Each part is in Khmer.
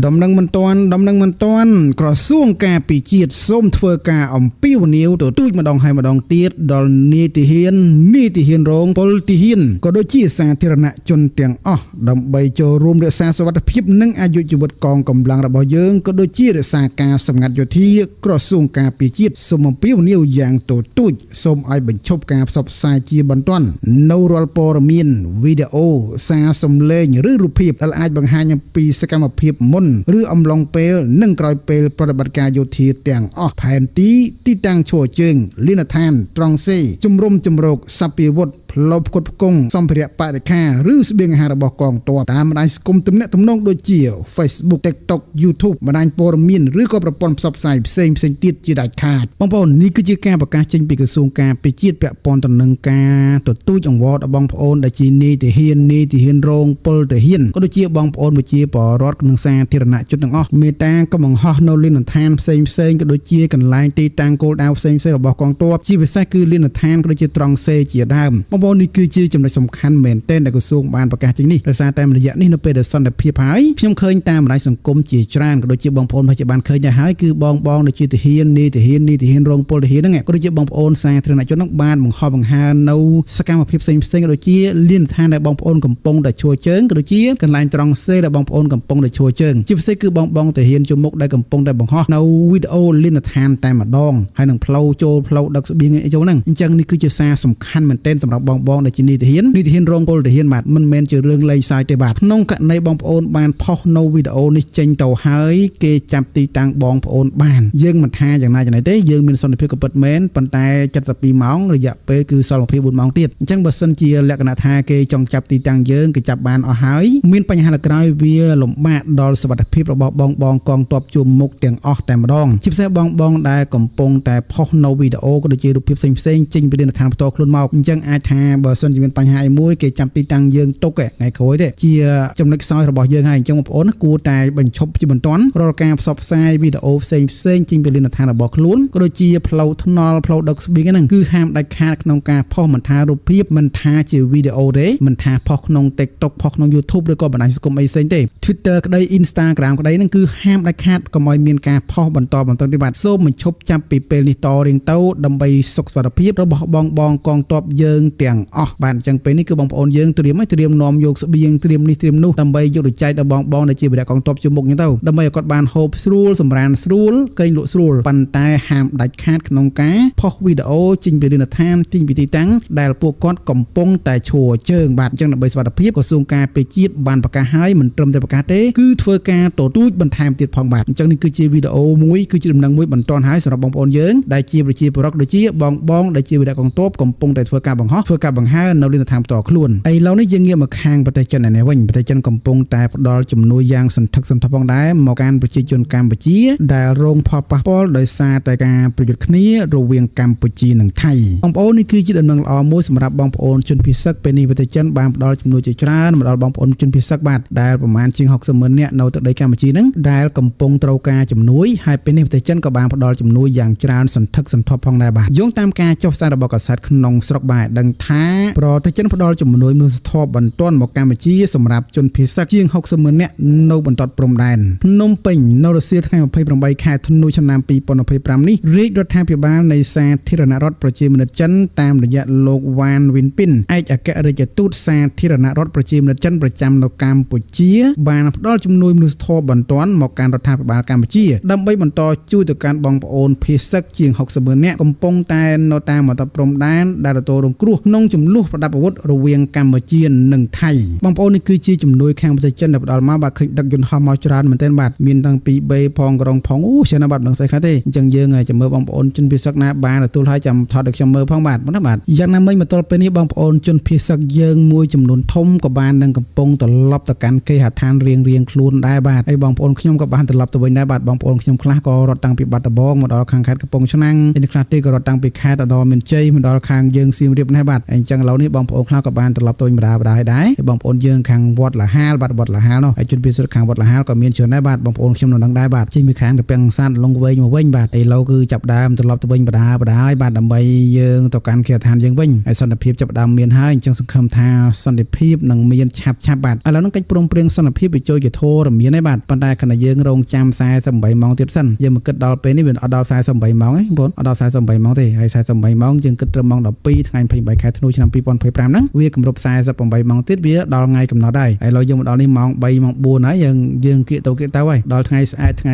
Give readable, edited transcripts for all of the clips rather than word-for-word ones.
ដំណឹងមិនទាន់ក្រសួងការពារជាតិសូមធ្វើការអំពាវនាវទៅទូចម្ដងហើយម្ដងទៀតដល់នីតិហ៊ានរងពលទាហានក៏ដូចជាសាធារណជនទាំងអស់ដើម្បីចូលរួមរក្សាសុវត្ថិភាពនិងអាយុជីវិតកងកម្លាំងរបស់យើងក៏ដូចជារក្សាការសម្ងាត់យោធាក្រសួងការពារជាតិសូមអំពាវនាវយ៉ាងទទូចសូមឲ្យបញ្ឈប់ការផ្សព្វផ្សាយជាបន្ទាន់នៅរាល់ព័ត៌មានវីដេអូសារសំឡេងឬរូបភាពដែលអាចបង្ហាញអំពីសកម្មភាពមុនឬអំឡុងពេលនិងក្រោយពេលប្រតិបត្តិការយោធាទាំងអស់ផែនទីតាំងឈរជើងលីនដ្ឋានត្រង់សេជំរំចម្រោកសព្វាវុធផ្លូវផ្គត់ផ្គង់សម្ភារៈបរិក្ខារឬស្បៀងអាហាររបស់កងទ័ពតាមបណ្ដាញសង្គមទំនាក់ទំនងដូចជា Facebook TikTok YouTube បណ្ដាញព័ត៌មានឬក៏ប្រព័ន្ធផ្សព្វផ្សាយផ្សេងទៀតជាដាច់ខាតបងប្អូននេះគឺជាការប្រកាសចេញពីក្រសួងការពារជាតិពាក់ព័ន្ធទៅនឹងការទទូចអង្វរដល់បងប្អូនដែលជានីតិហ៊ានរងពលទាហានក៏ដូចជាបងប្អូនប្រជាពលរដ្ឋនិងសាធារណជនទាំងអស់មេត្តាកុំបង្ហោះនៅលីនដ្ឋានផ្សេងក៏ដូចជាកន្លែងទីតាំងគោលដៅផ្សេងរបស់កងទ័ពជាពិសេសគឺលីនដ្ឋានក៏ដូចជាត្រង់សេជាដើមបងប្អូននេះគឺជាចំណុចសំខាន់មែនទែនដែលក្រសួងបានប្រកាសចេញនេះដោយសារតែរយៈនេះនៅពេលដែលសន្តិភាពហើយខ្ញុំឃើញតាមបណ្ដាញសង្គមជាច្រើនក៏ដូចជាបងប្អូនបានឃើញដែរហើយគឺបងដែលជាទាហាននីតិហ៊ានរងពលទាហានហ្នឹងក៏ដូចជាបងប្អូនសាធារណជនហ្នឹងបានបង្ហោះបង្ហាញនៅសកម្មភាពផ្សេងក៏ដូចជាលៀនដ្ឋានដែលបងប្អូនកំពុងតែឈរជើងក៏ដូចជាកន្លែងត្រង់សេដែលបងប្អូនកំពុងតែឈរជើងជាពិសេសគឺបងទាហានជំមុខដែលកំពុងតែបង្ហោះនៅវីដេអូលៀនដ្ឋានតែម្ដងហើយនឹងផ្លូវចូលផ្លូវដឹកស្បៀងអីចូលហ្នឹងអញ្ចឹងនេះគឺជាសារសំខាន់មែនទែនសម្រាប់បងដែលជានីតិហ៊ានរងពលទាហានបាទមិនមែនជារឿងលេងសើចទេបាទក្នុងករណីបងប្អូនបានផុសនៅវីដេអូនេះចេញទៅហើយគេចាប់ទីតាំងបងប្អូនបានយើងមិនថាយ៉ាងណាទេយើងមានសន្តិភាពក៏ពិតមែនប៉ុន្តែ72ម៉ោងរយៈពេលគឺសល់24ម៉ោងទៀតអញ្ចឹងបើសិនជាលក្ខណៈថាគេចង់ចាប់ទីតាំងយើងគេចាប់បានអស់ហើយមានបញ្ហាលើក្រោយវាលំបាកដល់សុវត្ថិភាពរបស់បងកងទ័ពជួមមុខទាំងអស់តែម្ដងជាពិសេសបងដែលកំពុងតែផុសនៅវីដេអូក៏ដូចជារូបភាពផ្សេងចេញពីលិនដ្ឋានផ្ទាល់ខ្លួនមកអញ្ចឹងអាចថាបើសិនជាមានបញ្ហាមួយគេចាប់ទីតាំងយើងទុកថ្ងៃក្រោយទេជាចំណុចខ្សោយរបស់យើងហើយអញ្ចឹងបងប្អូនគួរតែបញ្ឈប់ជាបន្ទាន់រាល់ការផ្សព្វផ្សាយវីដេអូផ្សេងចេញពីលិនដ្ឋានរបស់ខ្លួនក៏ដូចជាផ្លូវថ្នល់ផ្លូវដឹកស្បៀងហ្នឹងគឺហាមដាច់ខាតក្នុងការផុសមិនថារូបភាពមិនថាជាវីដេអូទេមិនថាផុសក្នុង TikTok ផុសក្នុង YouTube ឬក៏បណ្ដាញសង្គមអីផ្សេងទេ Twitter ក្តី Instagram ក្តីហ្នឹងគឺហាមដាច់ខាតកុំឲ្យមានការផុសបន្តទៀតបាទសូមបញ្ឈប់ចាប់ពីពេលនេះតរៀងទៅដើម្បីសុខសុវត្ថិភាពរបស់បងកងទ័ពយើងទាំងអស់បាទអញ្ចឹងពេលនេះគឺបងប្អូនយើងត្រៀមនាំយកស្បៀងត្រៀមនេះត្រៀមនោះដើម្បីយកទៅចែកដល់បងដែលជាវីរៈកងទ័ពជុំមុខហ្នឹងទៅដើម្បីឲ្យគាត់បានហូបស្រួលសម្រានស្រួលកេងលក់ស្រួលប៉ុន្តែហាមដាច់ខាតក្នុងការផុសវីដេអូចេញពីលិនដ្ឋានចេញពីទីតាំងដែលពួកគាត់កំពុងតែឈរជើងបាទអញ្ចឹងដើម្បីសុវត្ថិភាពក្រសួងការពារជាតិបានប្រកាសហើយមិនត្រឹមតែប្រកាសទេគឺធ្វើការទទូចបន្ថែមទៀតផងបាទអញ្ចឹងនេះគឺជាវីដេអូមួយគឺជាដំណឹងមួយបន្ទាន់ហើយសម្រាប់បងប្អូនយើងដែលជាប្រជាពលរដ្ឋដូចជាបងដែលជាវីរៈកងទ័ពកំពុងតែធ្វើការបង្ហោះធ្វើការបង្ហើរនៅលិនដ្ឋានផ្ទាល់ខ្លួនឥឡូវនេះយើងងាកមកខាងប្រទេសចិនឯនេះវិញប្រទេសចិនកំពុងតែផ្ដល់ជំនួយយ៉ាងសន្ធឹកសន្ធាប់ផងដែរមកកាន់ប្រជាជនកម្ពុជាដែលរងផលប៉ះពាល់ដោយសារតែការប្រយុទ្ធគ្នារវាងកម្ពុជានិងថៃបងប្អូននេះគឺជាដំណឹងល្អមួយសម្រាប់បងប្អូនជនភៀសទឹកពេលនេះប្រទេសចិនបានផ្ដល់ជំនួយជាច្រើនមកដល់បងប្អូនជនភៀសទឹកបាទដែលប្រមាណជាង60,000នាក់នៅទឹកដីកម្ពុជាហ្នឹងដែលកំពុងត្រូវការជំនួយហើយពេលនេះប្រទេសចិនក៏បានផ្ដល់ជំនួយយ៉ាងច្រើនសន្ធឹកសន្ធាប់ផងដែរបាទយោងតាមការចុះផ្សាយរបស់កាសែតក្នុងស្រុកបាទដឹងថាប្រទេសចិនផ្ដល់ជំនួយមនុស្សធម៌បន្ទាន់មកកម្ពុជាសម្រាប់ជនភៀសទឹកជាង60,000នាក់នៅបន្ទាត់ព្រំដែនភ្នំពេញនៅរសៀលថ្ងៃ28ខែធ្នូឆ្នាំ2025នេះរាជរដ្ឋាភិបាលនៃសាធារណរដ្ឋប្រជាមានិតចិនតាមរយៈលោកវ៉ានវិនពីនឯកអគ្គរដ្ឋទូតសាធារណរដ្ឋប្រជាមានិតចិនប្រចាំនៅកម្ពុជាបានផ្ដល់ជំនួយមនុស្សធម៌បន្ទាន់មកកាន់រដ្ឋាភិបាលកម្ពុជាដើម្បីបន្តជួយទៅកាន់បងប្អូនភៀសទឹកជាង60,000នាក់កំពុងតែនៅតាមបន្ទាត់ព្រំដែនដែលទទួលរងគ្រោះក្នុងចំនួនប្រដាប់អាវុធរវាងកម្ពុជានិងថៃបងប្អូននេះគឺជាជំនួយខាងប្រទេសចិនដែលផ្ដល់មកបាទឃើញដឹកយន្តហោះមកច្រើនមែនទែនបាទមានតាំងពីបេផងក្រុងផងច្រើនណាស់បាទមិនស្អីខ្លះទេអញ្ចឹងយើងចាំមើលបងប្អូនជនភៀសទឹកណាបានទទួលឲ្យចាំថតឲ្យខ្ញុំមើលផងបាទបាទយ៉ាងណាមិញមកទល់ពេលនេះបងប្អូនជនភៀសទឹកយើងមួយចំនួនធំក៏បាននឹងកំពុងត្រឡប់ទៅកាន់គេហដ្ឋានរៀងខ្លួនដែរបាទហើយបងប្អូនខ្ញុំក៏បានត្រឡប់ទៅវិញដែរបាទបងប្អូនខ្ញុំខ្លះក៏រត់តាំងពីបាត់ដំបងមកដល់ខាងខេត្តកំពង់ឆ្នាំងឯខ្លះទៀតក៏រត់តាំងពីខេត្តឧត្តរមានជ័យមកដល់ខាងយើងសៀមរាបនេះបាទ អញ្ចឹងឥឡូវនេះបងប្អូនខ្លះក៏បានត្រឡប់ទៅវិញម្ដងដែរបងប្អូនយើងខាងវត្តលហាលបាទវត្តលហាលនោះហើយជនពិសេសខាងវត្តលហាលក៏មានច្រើនដែរបាទបងប្អូនខ្ញុំនៅនឹងដែរបាទចេញពីខាងទៅពាំងសាទលងវែងមកវិញបាទឥឡូវគឺចាប់ដើមត្រឡប់ទៅវិញម្ដងហើយបាទដើម្បីយើងទៅកាន់គេឋានយើងវិញហើយសន្តិភាពចាប់ដើមមានហើយអញ្ចឹងសង្ឃឹមថាសន្តិភាពនឹងមានឆាប់បាទឥឡូវនឹងកិច្ចព្រមព្រៀងសន្តិភាពវាចូលជាធរមានហើយបាទប៉ុន្តែខណៈយើងរងចាំ48ម៉ោងទៀតសិនយើងមកគិតដល់ពេលនេះវាអត់ដល់48ម៉ោងទេបងប្អូនអត់ដល់48ម៉ោងទេហើយ48ម៉ោងយើងគិតត្រឹមម៉ោង12ថ្ងៃ23ខែធ្នូឆ្នាំ2025ហ្នឹងវាគម្រប់48ម៉ោងទៀតវាដល់ថ្ងៃកំណត់ហើយឥឡូវយើងមកដល់នេះម៉ោង3ម៉ោង4ហើយយើងគៀកទៅហើយដល់ថ្ងៃស្អែកថ្ងៃ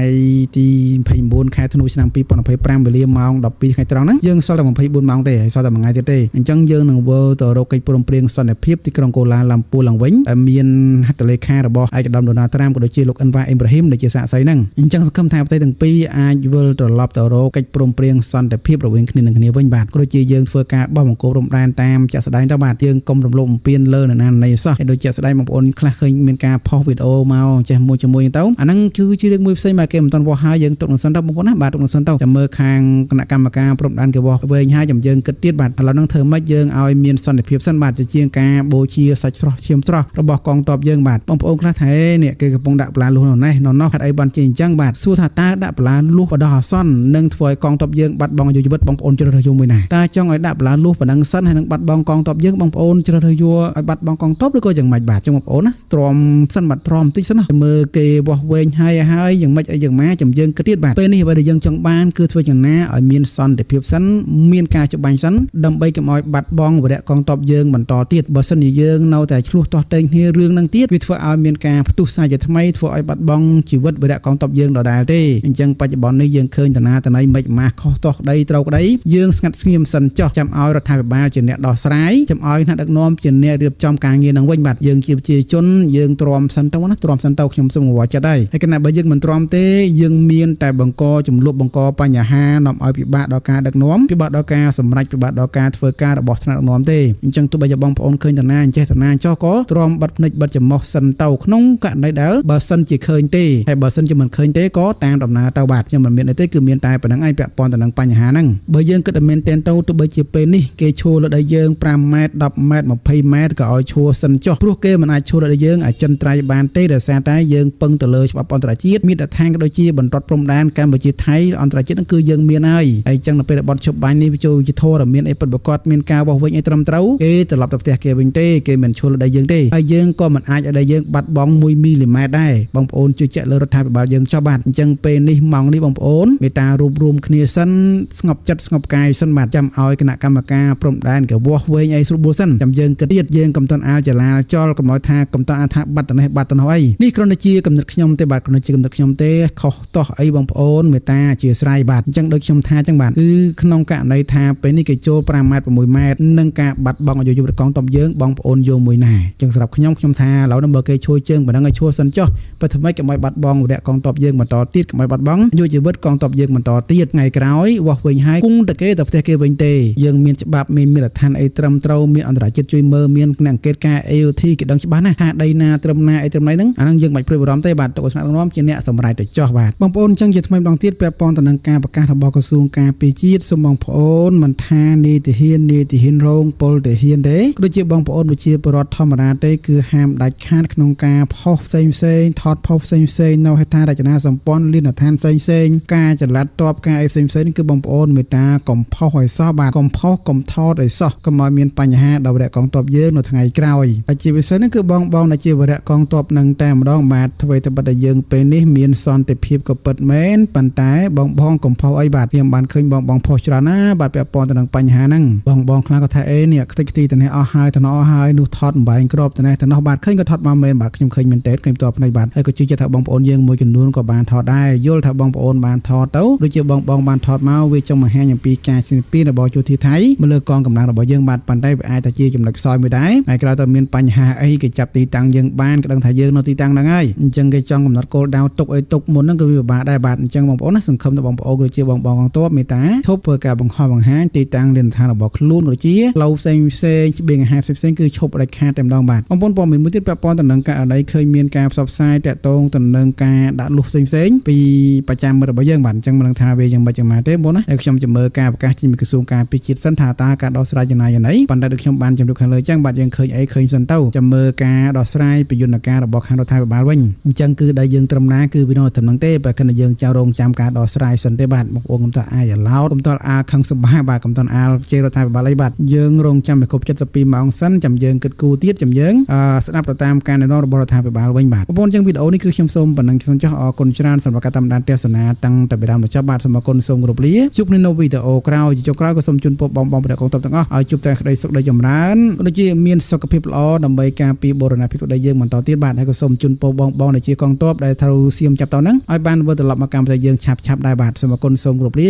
ទី29ខែធ្នូឆ្នាំ2025វេលាម៉ោង12ថ្ងៃត្រង់ហ្នឹងយើងសល់តែ24ម៉ោងទេហើយសល់តែមួយថ្ងៃទៀតទេអញ្ចឹងយើងនឹងវិលទៅរកកិច្ចព្រមព្រៀងសន្តិភាពទីក្រុងកូឡាឡាំពូឡើងវិញដែលមានហត្ថលេខារបស់ឯកឧត្តមដូណាល់ត្រាំក៏ដូចជាលោកអិនវ៉ាអ៊ីមប្រាហ៊ីមដែលជាសាក្សីហ្នឹងអញ្ចឹងសង្ឃឹមថាប្រទេសទាំងពីរអាចវិលត្រឡប់ទៅរកកិច្ចព្រមព្រៀងសន្តិភាពរវាងគ្នានឹងគ្នាវិញបាទក៏ដូចជាយើងធ្វើការបោះបង្គោលរំដែនតាមជាក់ស្ដែងទៅបាទយើងកុំរំលោភបំពានលើនរណានៃសោះហើយដូចជាក់ស្ដែងបងប្អូនខ្លះឃើញមានការផុសវីដេអូមកចេះមួយជាមួយទៅអាហ្នឹងគឺជារឿងមួយផ្សេងបាទគេមិនទាន់វាស់ហើយយើងទុកនឹងសិនទៅបងប្អូនណាបាទទុកនឹងសិនទៅចាំមើលខាងគណៈកម្មការព្រំដែនគេវាស់វែងហើយចាំយើងគិតទៀតបាទឥឡូវហ្នឹងធ្វើម៉េចយើងឲ្យមានសន្តិភាពសិនបាទជាងការបូជាសាច់ស្រស់ឈាមស្រស់របស់កងទ័ពយើងបាទបងប្អូនខ្លះថានេះគេកំពុងដាក់ប្លាលួសនោះហេតុអីបានជាអញ្ចឹងបាទសួរថាតើដាក់ប្លាលួសបដោះអាសន្ននឹងធ្វើឲ្យកងទ័ពយើងបាត់បង់យុវជនបងប្អូនជ្រើសរើសយកមួយណាតើចង់ឲ្យដាក់ប្លាលួសប៉ុណ្ណឹងសិនហើយនឹងបាត់បង់កងទ័ពយើងបងប្អូនជ្រើសរើសយកឲ្យបាត់បង់កងទ័ពឬក៏យ៉ាងម៉េចបាទចឹងបងប្អូនណាទ្រាំសិនបាទទ្រាំបន្តិចសិនណាមើលគេវាស់វែងហើយយ៉ាងម៉េចអីយ៉ាងម៉ាចាំយើងគិតទៀតបាទពេលនេះអ្វីដែលយើងចង់បានគឺធ្វើយ៉ាងណាឲ្យមានសន្តិភាពសិនមានការច្បាញ់សិនដើម្បីកុំឲ្យបាត់បង់វរៈកងទ័ពយើងបន្តទៀតបើសិនជាយើងនៅតែឆ្លោះទាស់តែងគ្នារឿងហ្នឹងទៀតវាធ្វើឲ្យមានការផ្ទុះសាជាថ្មីធ្វើឲ្យបាត់បង់ជីវិតវរៈកងទ័ពយើងដដែលទេអញ្ចឹងបច្ចុប្បន្ននេះយើងឃើញតាណាតណៃមិនម៉ាស់ខុសទាស់ក្តីត្រូវក្តីយើងស្ងាត់ស្ងៀមសិនចោះចាំឲ្យរដ្ឋាភិបាលជាអ្នកដោះស្រាយចាំឲ្យថ្នាក់ដឹកនាំជាអ្នករៀបចំការងារនឹងវិញបាទយើងជាប្រជាជនយើងទ្រាំសិនទៅណាទ្រាំសិនទៅខ្ញុំសូមអរចិត្តហើយគណៈបើយើងមិនទ្រាំទេយើងមានតែបង្កចំនួនបង្កបញ្ហានាំឲ្យពិបាកដល់ការដឹកនាំពិបាកដល់ការសម្រេចពិបាកដល់ការធ្វើការរបស់ថ្នាក់ដឹកនាំទេអញ្ចឹងទោះបីជាបងប្អូនឃើញតាណាអញ្ចេះតាណាចោះក៏ទ្រាំបាត់ភ្នែកបាត់ច្រមុះសិនទៅក្នុងករណីដែលបើសិនជាឃើញទេហើយបើសិនជាមិនឃើញទេក៏តាមដំណើរទៅបាទខ្ញុំមិនមានអីទេគឺមានតែប៉ុណ្្នឹងឯងពាក់ព័ន្ធទៅនឹងបញ្ហាហ្នឹងបើយើងគិតតែមែនតែនទៅទោះបីជាពេលនេះគេឈួរលើដីយើង5ម៉ែត្រ10ម៉ែត្រ20ម៉ែត្រក៏ឲ្យឈួរសិនចុះព្រោះគេមិនអាចឈួរលើដីយើងអចិន្ត្រៃយ៍បានទេដោយសារតែយើងពឹងទៅលើច្បាប់អន្តរជាតិមានតែឋានក៏ដូចជាបន្ទាត់ព្រំដែនកម្ពុជាថៃអន្តរជាតិហ្នឹងគឺយើងមានហើយអញ្ចឹងនៅពេលដែលបទជប់បាញ់នេះវាចូលជាធរមានអីពិតប្រាកដមានការវាស់វិញអីត្រឹមត្រូវគេត្រឡប់ទៅផ្ទះគេវិញទេគេមិនឈួរលើដីយើងទេហើយយើងក៏មិនអាចឲ្យដីយើងបាត់បង់1មីលីម៉ែត្រដែរបងប្អូនជួយចាក់លើរដ្ឋាភិបាលយើងចុះបាទអញ្ចឹងពេលនេះម៉ោងនេះបងប្អូនមេត្តារួបរวมគ្នាសិនស្ងប់ចិត្តស្ងប់កាយសិនបាទចាំឲ្យគណៈកម្មការព្រំដែនគេវាស់វែងអីស្រួលបួលសិនចាំយើងគិតទៀតយើងកំតន់អាលចលាចលកុំឲ្យថាកំតន់អាថាបាត់ទៅនេះបាត់ទៅនោះអីនេះគ្រាន់តែជាកំណត់ខ្ញុំទេបាទគ្រាន់តែជាកំណត់ខ្ញុំទេខុសតោះអីបងប្អូនមេត្តាអធិស្ឋានបាទអញ្ចឹងដូចខ្ញុំថាអញ្ចឹងបាទគឺក្នុងករណីថាពេលនេះគេចូល5ម៉ែត្រ6ម៉ែត្រនឹងការបាត់បង់អាយុជីវិតកងទ័ពយើងបងប្អូនយកមួយណាអញ្ចឹងសម្រាប់ខ្ញុំថាឥឡូវនេះបើគេជួយជើងប៉ុណ្ណឹងឲ្យឈួរសិនចុះបើថ្មីកុំឲ្យបាត់បង់វរៈកងទ័ពយើងបន្តទៀតកុំឲ្យបាត់បង់អាយុជីវិតកងទ័ពយើងបន្តទៀតថ្ងៃក្រោយវាស់វិញហើយគង់តែគេទៅផ្ទះគេវិញទេយើងមានច្បាប់មានរដ្ឋានអីត្រឹមត្រូវមានអន្តរជាតិជួយមើលមានគណៈអង្កេតការ AOT គេដឹងច្បាស់ណាស់ថាដីណាត្រឹមណាអីត្រឹមណីហ្នឹងអាហ្នឹងយើងមិនព្រួយបារម្ភទេបាទទុកឲ្យថ្នាក់ដឹកនាំជាអ្នកសម្រេចទៅចោះបាទបងប្អូនអញ្ចឹងជាថ្មីម្ដងទៀតពាក់ព័ន្ធទៅនឹងការប្រកាសរបស់ក្រសួងការពារជាតិសូមបងប្អូនមិនថានីតិហ៊ានរងពលទាហានទេដូចជាបងប្អូនប្រជាពលរដ្ឋធម្មតាទេគឺហាមដាច់ខាតក្នុងការផុសផ្សេងថតផុសផ្សេងនៅហេដ្ឋារចនាសម្ព័ន្ធលីនដ្ឋានផ្សេងការចល័តតបការអីផ្សេងគឺបងប្អូនមេត្តាកុំផុសឲ្យសោះបាទកុំផុសកុំថតឲ្យសោះកុំឲ្យមានបញ្ហាដល់វរៈកងទ័ពយើងនៅថ្ងៃក្រោយហើយជាពិសេសនេះគឺបងដែលជាវរៈកងទ័ពនឹងតែម្ដងបាទធ្វើតែបិទតែយើងពេលនេះមានសន្តិភាពក៏ពិតមែនប៉ុន្តែបងកុំផុសអីបាទខ្ញុំបានឃើញបងផុសច្រើនណាបាទពាក់ព័ន្ធទៅនឹងបញ្ហាហ្នឹងបងខ្លះក៏ថាអេនេះខ្ទេចខ្ទីទៅនេះអស់ហើយទៅនោះអស់ហើយនោះថតបំបែងក្របទៅនេះទៅនោះបាទឃើញក៏ថតមកមែនបាទខ្ញុំឃើញមែនទេឃើញតបផ្នែកបាទហើយក៏ជឿចិត្តថាបងប្អូនយើងមួយចំនួនក៏បានថតដែរយល់ថាបងប្អូនបានថតទៅដូចជាបងបានថតមកវាចង់បង្ហាញអំពីការជំនាញរបស់យោធាថៃមកលើកងកម្លាំងរបស់យើងបាទប៉ុន្តែវាអាចថាជាចំណុចខ្សោយមួយដែរហើយក្រោយទៅមានបញ្ហាអីគេចាប់ទីតាំងយើងបានក៏ដឹងថាយើងនៅទីតាំងហ្នឹងហើយអញ្ចឹងគេចង់កំណត់គោលដៅទុកឲ្យទុកមុនហ្នឹងគឺវាពិបាកដែរបាទអញ្ចឹងបងប្អូនណាសង្ឃឹមថាបងប្អូនដូចជាបងកងទ័ពមេត្តាឈប់ធ្វើការបង្ហាញទីតាំងលិនដ្ឋានរបស់ខ្លួនដូចជាផ្លូវផ្សេងច្បៀងអាហារផ្សេងគឺឈប់ដាច់ខាតតែម្ដងបាទបងប្អូនព័ត៌មានមួយទៀតពាក់ព័ន្ធទៅនឹងករណីឃើញមានការផ្សព្វផ្សាយតាក់ទងទៅនឹងការដាក់លុះផ្សេងពីប្រចាំមិត្តរបស់យើងបាទអញ្ចឹងមិនដឹងថាវាយ៉ាងម៉េចទេបងណាហើយខ្ញុំจะមើលការប្រកាសចេញពីក្រសួងការពារជាតិសិនថាតើការដោះស្រាយយ៉ាង ណាយណីប៉ុន្តែដូចខ្ញុំបានជម្រាបខាងលើចឹងបាទយើងឃើញអីឃើញសិនទៅចាំមើលការដោះស្រាយពីយន្តការរបស់ខាងរដ្ឋាភិបាលវិញអញ្ចឹងគឺដែលយើងត្រឹមណាគឺវានៅត្រឹមហ្នឹងទេបើគិតថាយើងចៅរងចាំការដោះស្រាយសិនទេបាទបងប្អូនកុំតអាយឡោតកុំតអាខឹងសម្បាបាទកុំតអាលជេររដ្ឋាភិបាលអីបាទយើងរងចាំឲ្យគ្រប់72ម៉ោងសិនចាំយើងគិតគូរទៀតចាំយើងស្ដាប់ទៅតាមការណែនាំរបស់រដ្ឋាភិបាលវិញបាទបងប្អូនចឹងវីដេអូនេះគឺខ្ញុំសូមប៉ុណ្ណឹងខ្ញុំចោះអរគុណច្រើនសម្រាប់ការតាមដានទស្សនាតាំងតែពីដើមដល់ចប់បាទសូមអរគុណសូមគោរពលាជួបគ្នានៅវីដេអូក្រោយចុងក្រោយក៏សូមជូនពរបងប្អូនប្រទេសកងទ័ពទាំងអស់ឲ្យជួបតែក្តីសុខដីចម្រើនដូចជាមានសុខភាពល្អដើម្បីការពារបូរណភាពដីយើងបន្តទៀតបាទហើយក៏សូមជូនពរបងដែលជាកងទ័ពដែលត្រូវសៀមចាប់តហ្នឹងឲ្យបានវិលត្រឡប់មកកម្មវិធីយើងឆាប់ៗដែរបាទសូមអរគុណសូមគោរពលា